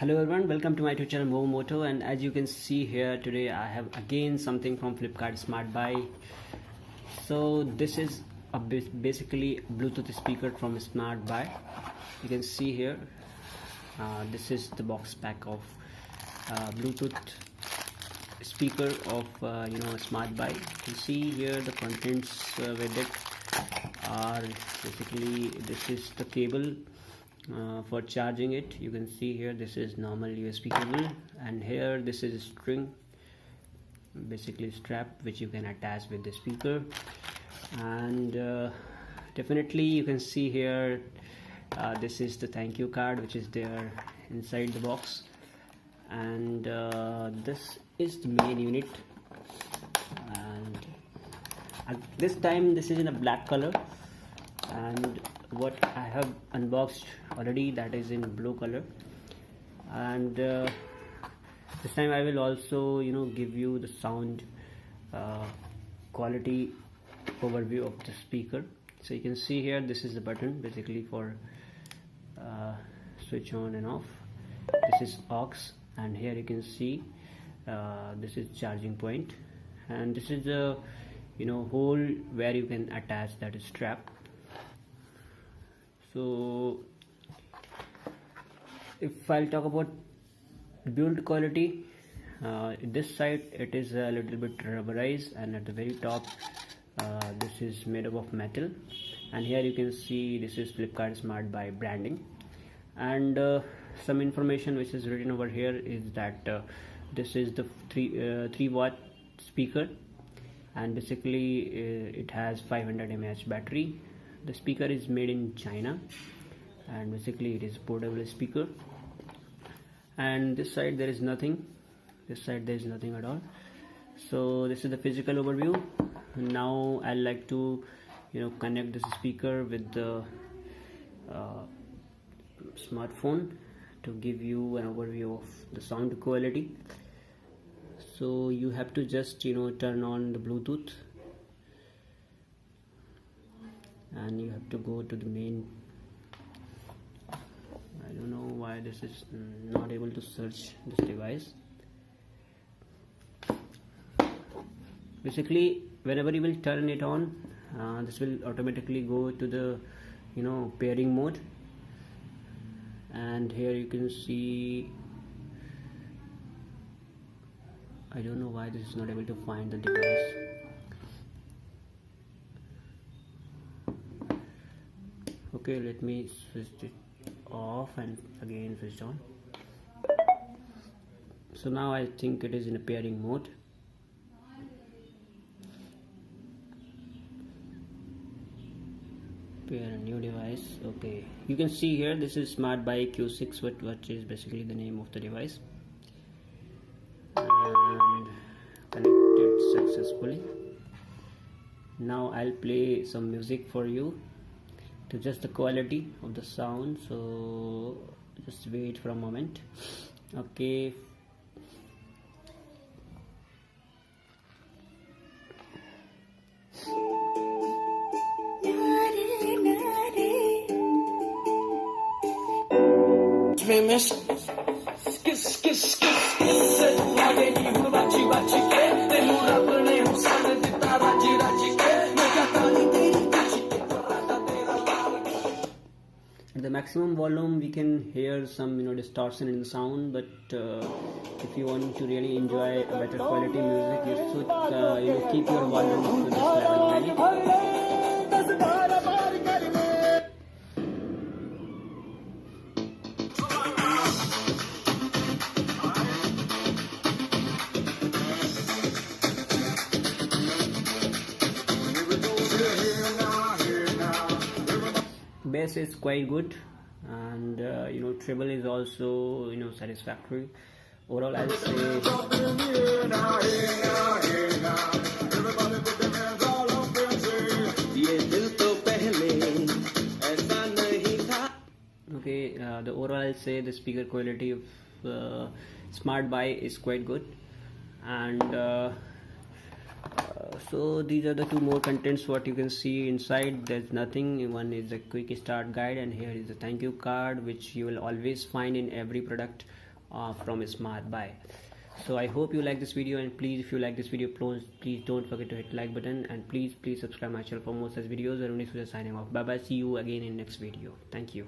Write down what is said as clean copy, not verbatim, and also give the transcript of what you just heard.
Hello everyone, welcome to my YouTube channel Moto, and as you can see here today I have again something from Flipkart Smart Buy. So this is basically Bluetooth speaker from Smart Buy. You can see here this is the box pack of Bluetooth speaker of Smart Buy. You can see here the contents with it are basically this is the cable for charging it. You can see here this is normal USB cable, and here this is a string, basically strap which you can attach with the speaker. And definitely you can see here this is the thank you card which is there inside the box, and this is the main unit, and this time this is in a black color, and what I have unboxed already that is in blue color. And this time I will also give you the sound quality overview of the speaker. So you can see here this is the button basically for switch on and off. This is aux, and here you can see this is charging point, and this is the hole where you can attach that strap. So if I'll talk about build quality, this side it is a little bit rubberized, and at the very top this is made up of metal, and here you can see this is Flipkart Smart Buy branding. And some information which is written over here is that this is the 3 watt speaker, and basically it has 500 mAh battery. The speaker is made in China, and basically it is portable speaker. And this side there is nothing, this side there is nothing at all. So this is the physical overview. Now I like to connect this speaker with the smartphone to give you an overview of the sound quality. So you have to just turn on the Bluetooth, and you have to go to the main. I don't know why this is not able to search this device. Basically whenever you will turn it on, this will automatically go to the pairing mode, and here you can see, I don't know why this is not able to find the device. Okay, let me switch it off and again switch on. So now I think it is in a pairing mode. Pair a new device. Okay, you can see here this is Smart Buy Q6, which is basically the name of the device, and connected successfully. Now I'll play some music for you to just the quality of the sound, so just wait for a moment. Okay, at the maximum volume we can hear some distortion in the sound, but if you want to really enjoy a better quality music, you should keep your volume to this level only. Bass is quite good, and treble is also satisfactory. Overall I'll say okay, the overall I'll say the speaker quality of Smart Buy is quite good. And so these are the two more contents what you can see inside. There's nothing. One is a quick start guide, and here is the thank you card which you will always find in every product from smartbuy. So I hope you like this video, and please, if you like this video, please don't forget to hit like button, and please subscribe my channel for more such videos. And only signing off. Bye bye, see you again in next video. Thank you.